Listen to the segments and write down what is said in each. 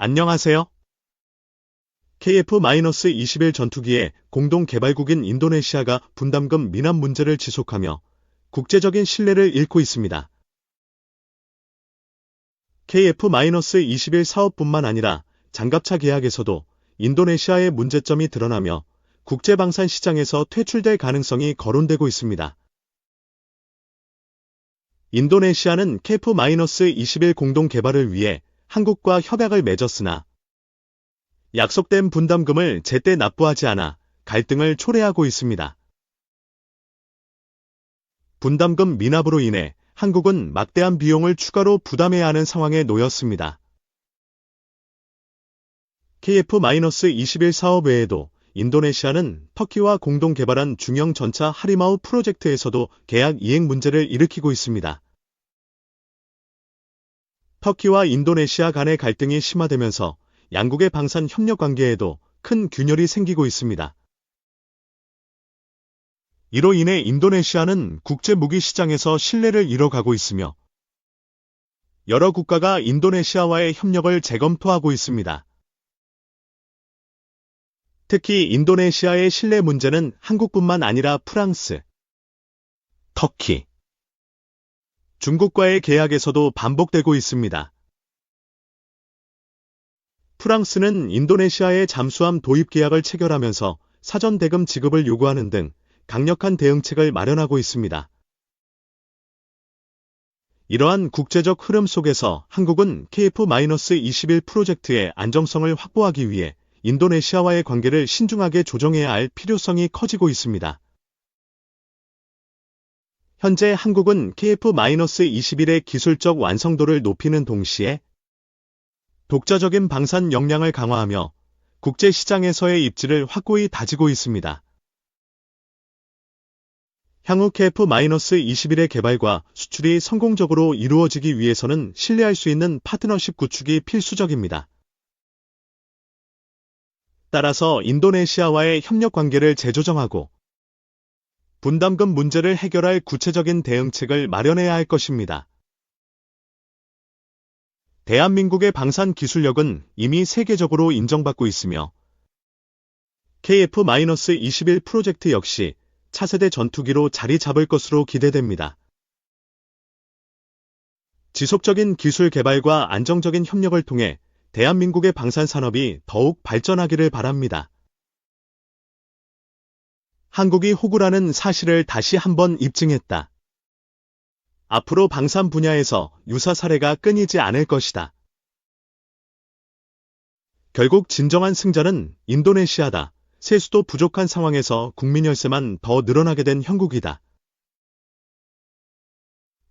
안녕하세요. KF-21 전투기의 공동개발국인 인도네시아가 분담금 미납 문제를 지속하며 국제적인 신뢰를 잃고 있습니다. KF-21 사업뿐만 아니라 장갑차 계약에서도 인도네시아의 문제점이 드러나며 국제방산 시장에서 퇴출될 가능성이 거론되고 있습니다. 인도네시아는 KF-21 공동개발을 위해 한국과 협약을 맺었으나 약속된 분담금을 제때 납부하지 않아 갈등을 초래하고 있습니다. 분담금 미납으로 인해 한국은 막대한 비용을 추가로 부담해야 하는 상황에 놓였습니다. KF-21 사업 외에도 인도네시아는 터키와 공동 개발한 중형 전차 하리마우 프로젝트에서도 계약 이행 문제를 일으키고 있습니다. 터키와 인도네시아 간의 갈등이 심화되면서 양국의 방산 협력 관계에도 큰 균열이 생기고 있습니다. 이로 인해 인도네시아는 국제 무기 시장에서 신뢰를 잃어가고 있으며 여러 국가가 인도네시아와의 협력을 재검토하고 있습니다. 특히 인도네시아의 신뢰 문제는 한국뿐만 아니라 프랑스, 터키, 중국과의 계약에서도 반복되고 있습니다. 프랑스는 인도네시아의 잠수함 도입 계약을 체결하면서 사전 대금 지급을 요구하는 등 강력한 대응책을 마련하고 있습니다. 이러한 국제적 흐름 속에서 한국은 KF-21 프로젝트의 안정성을 확보하기 위해 인도네시아와의 관계를 신중하게 조정해야 할 필요성이 커지고 있습니다. 현재 한국은 KF-21의 기술적 완성도를 높이는 동시에 독자적인 방산 역량을 강화하며 국제 시장에서의 입지를 확고히 다지고 있습니다. 향후 KF-21의 개발과 수출이 성공적으로 이루어지기 위해서는 신뢰할 수 있는 파트너십 구축이 필수적입니다. 따라서 인도네시아와의 협력 관계를 재조정하고 분담금 문제를 해결할 구체적인 대응책을 마련해야 할 것입니다. 대한민국의 방산 기술력은 이미 세계적으로 인정받고 있으며 KF-21 프로젝트 역시 차세대 전투기로 자리 잡을 것으로 기대됩니다. 지속적인 기술 개발과 안정적인 협력을 통해 대한민국의 방산 산업이 더욱 발전하기를 바랍니다. 한국이 호구라는 사실을 다시 한번 입증했다. 앞으로 방산 분야에서 유사 사례가 끊이지 않을 것이다. 결국 진정한 승자는 인도네시아다. 세수도 부족한 상황에서 국민 열세만 더 늘어나게 된 형국이다.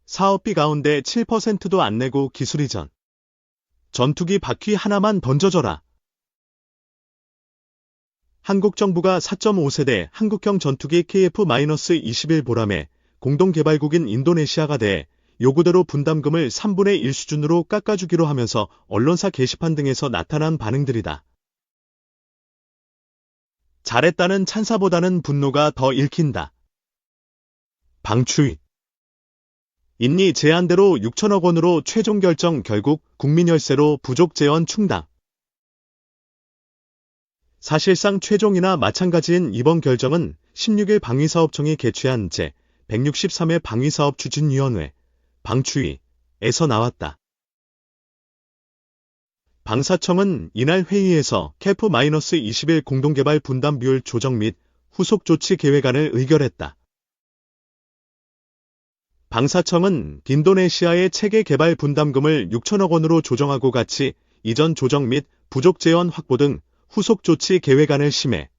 사업비 가운데 7%도 안 내고 기술 이전. 전투기 바퀴 하나만 던져줘라. 한국 정부가 4.5세대 한국형 전투기 KF-21 보람에 공동개발국인 인도네시아가 대해 요구대로 분담금을 3분의 1 수준으로 깎아주기로 하면서 언론사 게시판 등에서 나타난 반응들이다. 잘했다는 찬사보다는 분노가 더 읽힌다. 방추위. 인리 제안대로 6천억 원으로 최종 결정 결국 국민 열세로 부족 재원 충당. 사실상 최종이나 마찬가지인 이번 결정은 16일 방위사업청이 개최한 제163회 방위사업 추진위원회 방추위에서 나왔다. 방사청은 이날 회의에서 KF-21 공동개발 분담 비율 조정 및 후속 조치 계획안을 의결했다. 방사청은 인도네시아의 체계 개발 분담금을 6천억 원으로 조정하고 같이 이전 조정 및 부족 재원 확보 등 후속 조치 계획안을 심의,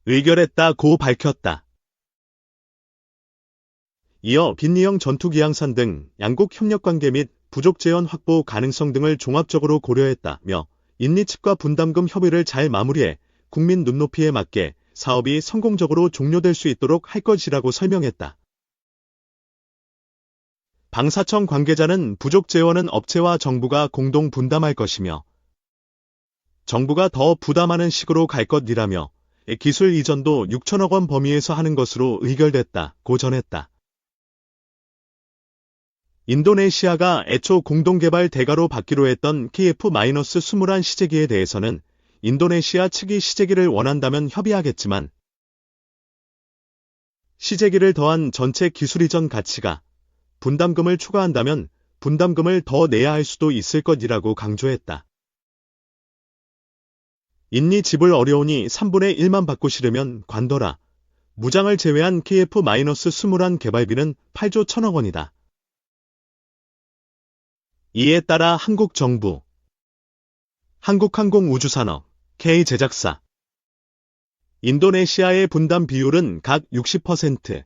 의결했다고 밝혔다. 이어 빈리형 전투기 양산 등 양국 협력관계 및 부족 재원 확보 가능성 등을 종합적으로 고려했다며 인리 측과 분담금 협의를 잘 마무리해 국민 눈높이에 맞게 사업이 성공적으로 종료될 수 있도록 할 것이라고 설명했다. 방사청 관계자는 부족 재원은 업체와 정부가 공동 분담할 것이며 정부가 더 부담하는 식으로 갈 것이라며 기술 이전도 6천억 원 범위에서 하는 것으로 의결됐다고 전했다. 인도네시아가 애초 공동개발 대가로 받기로 했던 KF-21 시제기에 대해서는 인도네시아 측이 시제기를 원한다면 협의하겠지만 시제기를 더한 전체 기술 이전 가치가 분담금을 초과한다면 분담금을 더 내야 할 수도 있을 것이라고 강조했다. 인니 지불 어려우니 3분의 1만 받고 싫으면 관둬라. 무장을 제외한 KF-21 개발비는 8조 1천억 원이다. 이에 따라 한국 정부, 한국항공우주산업, K제작사, 인도네시아의 분담 비율은 각 60%,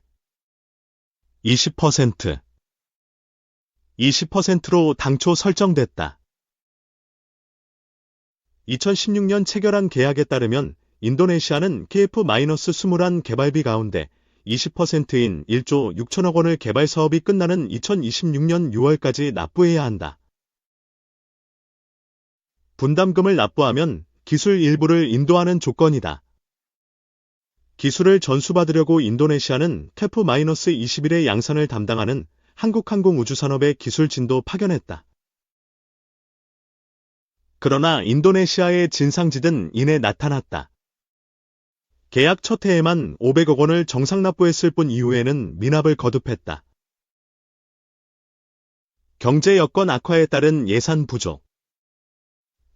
20%, 20%로 당초 설정됐다. 2016년 체결한 계약에 따르면 인도네시아는 KF-21 개발비 가운데 20%인 1조 6천억 원을 개발 사업이 끝나는 2026년 6월까지 납부해야 한다. 분담금을 납부하면 기술 일부를 인도하는 조건이다. 기술을 전수받으려고 인도네시아는 KF-21의 양산을 담당하는 한국항공우주산업의 기술진도 파견했다. 그러나 인도네시아의 진상짓은 이내 나타났다. 계약 첫 해에만 500억 원을 정상 납부했을 뿐 이후에는 미납을 거듭했다. 경제 여건 악화에 따른 예산 부족,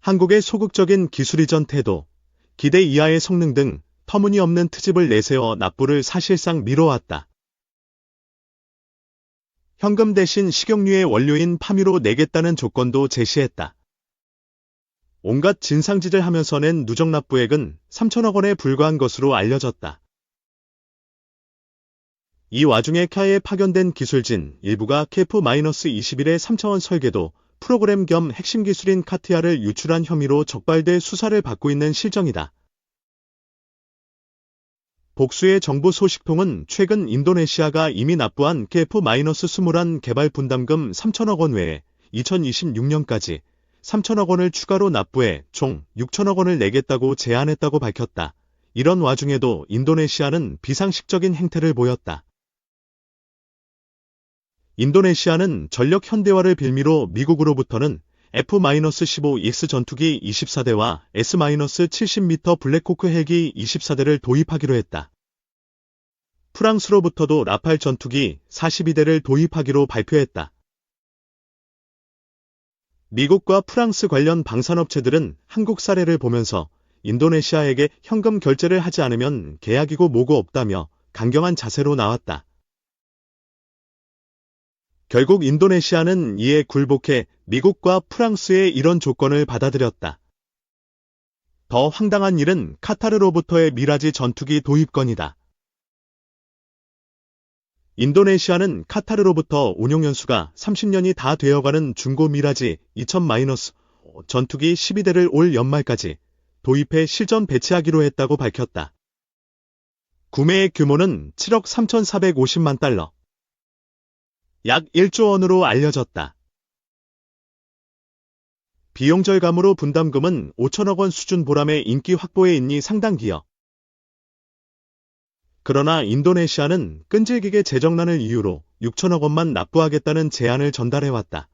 한국의 소극적인 기술 이전 태도, 기대 이하의 성능 등 터무니없는 트집을 내세워 납부를 사실상 미뤄왔다. 현금 대신 식용유의 원료인 파미로 내겠다는 조건도 제시했다. 온갖 진상짓을 하면서 낸 누적 납부액은 3천억 원에 불과한 것으로 알려졌다. 이 와중에 카에 파견된 기술진 일부가 KF-21의 3차원 설계도 프로그램 겸 핵심 기술인 카티아를 유출한 혐의로 적발돼 수사를 받고 있는 실정이다. 복수의 정부 소식통은 최근 인도네시아가 이미 납부한 KF-21 개발 분담금 3천억 원 외에 2026년까지 3천억 원을 추가로 납부해 총 6천억 원을 내겠다고 제안했다고 밝혔다. 이런 와중에도 인도네시아는 비상식적인 행태를 보였다. 인도네시아는 전력 현대화를 빌미로 미국으로부터는 F-15X 전투기 24대와 S-70m 블랙호크 헬기 24대를 도입하기로 했다. 프랑스로부터도 라팔 전투기 42대를 도입하기로 발표했다. 미국과 프랑스 관련 방산업체들은 한국 사례를 보면서 인도네시아에게 현금 결제를 하지 않으면 계약이고 뭐고 없다며 강경한 자세로 나왔다. 결국 인도네시아는 이에 굴복해 미국과 프랑스의 이런 조건을 받아들였다. 더 황당한 일은 카타르로부터의 미라지 전투기 도입건이다. 인도네시아는 카타르로부터 운용연수가 30년이 다 되어가는 중고 미라지 2000- 전투기 12대를 올 연말까지 도입해 실전 배치하기로 했다고 밝혔다. 구매의 규모는 7억 3,450만 달러, 약 1조 원으로 알려졌다. 비용 절감으로 분담금은 5천억 원 수준 보람의 인기 확보에 있니 상당 기업. 그러나 인도네시아는 끈질기게 재정난을 이유로 6천억 원만 납부하겠다는 제안을 전달해왔다.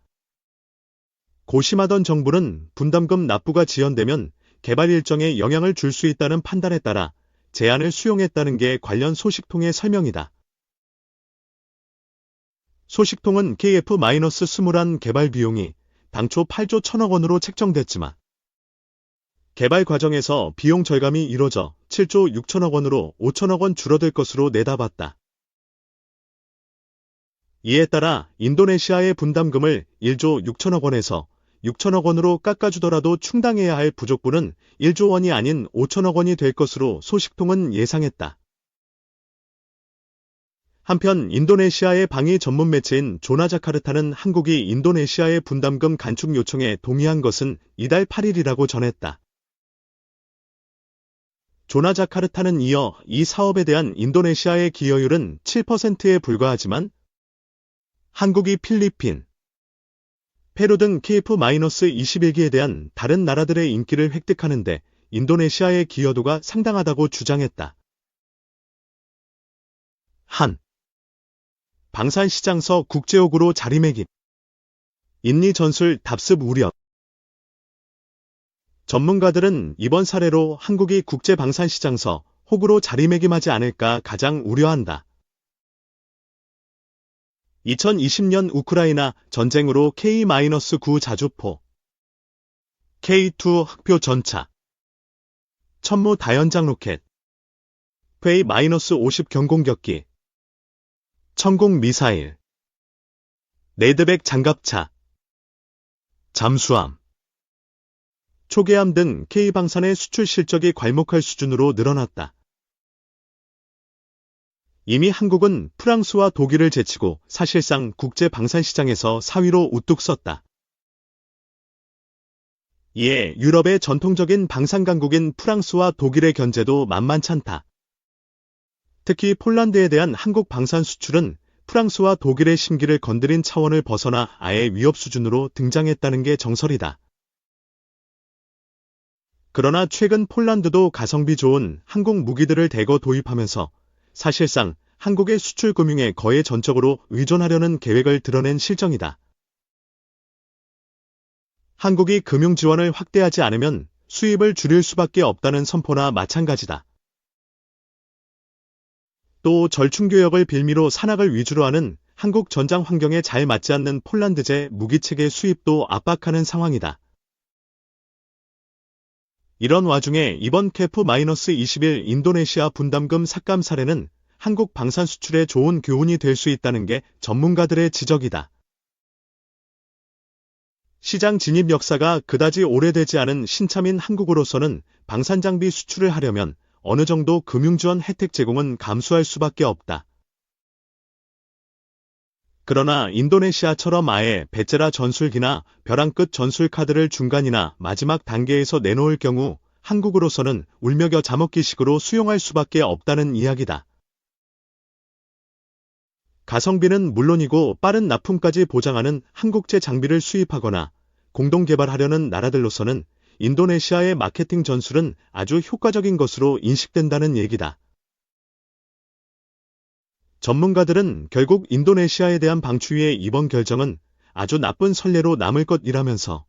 고심하던 정부는 분담금 납부가 지연되면 개발 일정에 영향을 줄 수 있다는 판단에 따라 제안을 수용했다는 게 관련 소식통의 설명이다. 소식통은 KF-21 개발 비용이 당초 8조 1천억 원으로 책정됐지만 개발 과정에서 비용 절감이 이뤄져 7조 6천억 원으로 5천억 원 줄어들 것으로 내다봤다. 이에 따라 인도네시아의 분담금을 1조 6천억 원에서 6천억 원으로 깎아주더라도 충당해야 할 부족분은 1조 원이 아닌 5천억 원이 될 것으로 소식통은 예상했다. 한편 인도네시아의 방위 전문 매체인 조나자카르타는 한국이 인도네시아의 분담금 간축 요청에 동의한 것은 이달 8일이라고 전했다. 조나자카르타는 이어 이 사업에 대한 인도네시아의 기여율은 7%에 불과하지만 한국이 필리핀, 페루 등 KF-21기에 대한 다른 나라들의 인기를 획득하는데 인도네시아의 기여도가 상당하다고 주장했다. 한 방산시장서 국제옥으로 자리매김 인리 전술 답습 우려. 전문가들은 이번 사례로 한국이 국제방산시장서 혹으로 자리매김하지 않을까 가장 우려한다. 2020년 우크라이나 전쟁으로 K-9 자주포, K2 흑표 전차, 천무 다연장 로켓, K-50 경공격기, 천공 미사일, 레드백 장갑차, 잠수함, 초계함 등 K방산의 수출 실적이 괄목할 수준으로 늘어났다. 이미 한국은 프랑스와 독일을 제치고 사실상 국제 방산시장에서 4위로 우뚝 섰다. 이에 유럽의 전통적인 방산 강국인 프랑스와 독일의 견제도 만만찮다. 특히 폴란드에 대한 한국 방산 수출은 프랑스와 독일의 심기를 건드린 차원을 벗어나 아예 위협 수준으로 등장했다는 게 정설이다. 그러나 최근 폴란드도 가성비 좋은 한국 무기들을 대거 도입하면서 사실상 한국의 수출 금융에 거의 전적으로 의존하려는 계획을 드러낸 실정이다. 한국이 금융 지원을 확대하지 않으면 수입을 줄일 수밖에 없다는 선포나 마찬가지다. 또 절충교역을 빌미로 산악을 위주로 하는 한국 전장 환경에 잘 맞지 않는 폴란드제 무기체계 수입도 압박하는 상황이다. 이런 와중에 이번 KF-21 인도네시아 분담금 삭감 사례는 한국 방산 수출에 좋은 교훈이 될 수 있다는 게 전문가들의 지적이다. 시장 진입 역사가 그다지 오래되지 않은 신참인 한국으로서는 방산 장비 수출을 하려면 어느 정도 금융지원 혜택 제공은 감수할 수밖에 없다. 그러나 인도네시아처럼 아예 베제라 전술기나 벼랑 끝 전술 카드를 중간이나 마지막 단계에서 내놓을 경우 한국으로서는 울며겨 자먹기식으로 수용할 수밖에 없다는 이야기다. 가성비는 물론이고 빠른 납품까지 보장하는 한국제 장비를 수입하거나 공동 개발하려는 나라들로서는 인도네시아의 마케팅 전술은 아주 효과적인 것으로 인식된다는 얘기다. 전문가들은 결국 인도네시아에 대한 방추위의 이번 결정은 아주 나쁜 선례로 남을 것이라면서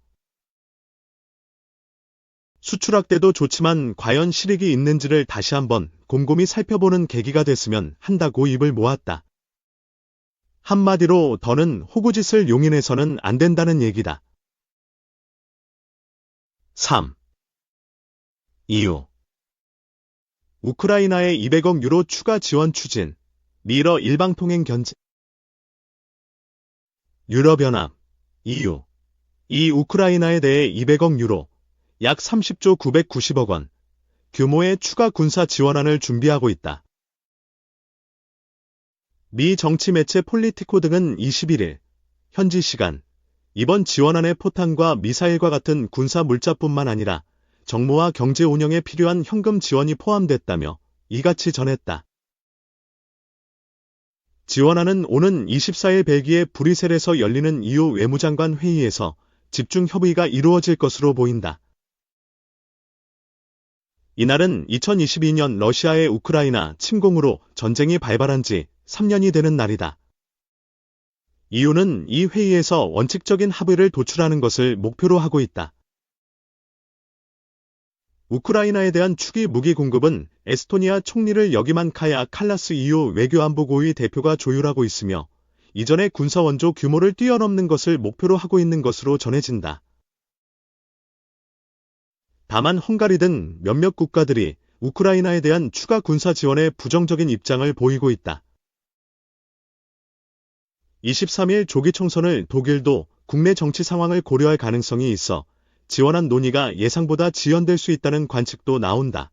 수출 확대도 좋지만 과연 실익이 있는지를 다시 한번 곰곰이 살펴보는 계기가 됐으면 한다고 입을 모았다. 한마디로 더는 호구짓을 용인해서는 안 된다는 얘기다. 3. 이유. 우크라이나에 200억 유로 추가 지원 추진. 미러 일방통행 견제. 유럽연합, EU. 이 우크라이나에 대해 200억 유로, 약 30조 990억 원 규모의 추가 군사 지원안을 준비하고 있다. 미 정치 매체 폴리티코 등은 21일, 현지 시간, 이번 지원안의 포탄과 미사일과 같은 군사 물자뿐만 아니라 정무와 경제 운영에 필요한 현금 지원이 포함됐다며 이같이 전했다. 지원안은 오는 24일 벨기에 브뤼셀에서 열리는 EU 외무장관 회의에서 집중 협의가 이루어질 것으로 보인다. 이날은 2022년 러시아의 우크라이나 침공으로 전쟁이 발발한 지 3년이 되는 날이다. EU는 이 회의에서 원칙적인 합의를 도출하는 것을 목표로 하고 있다. 우크라이나에 대한 추기 무기 공급은 에스토니아 총리를 역임한 카야 칼라스 EU 외교안보고위 대표가 조율하고 있으며 이전의 군사 원조 규모를 뛰어넘는 것을 목표로 하고 있는 것으로 전해진다. 다만 헝가리 등 몇몇 국가들이 우크라이나에 대한 추가 군사 지원에 부정적인 입장을 보이고 있다. 23일 조기 총선을 독일도 국내 정치 상황을 고려할 가능성이 있어 지원안 논의가 예상보다 지연될 수 있다는 관측도 나온다.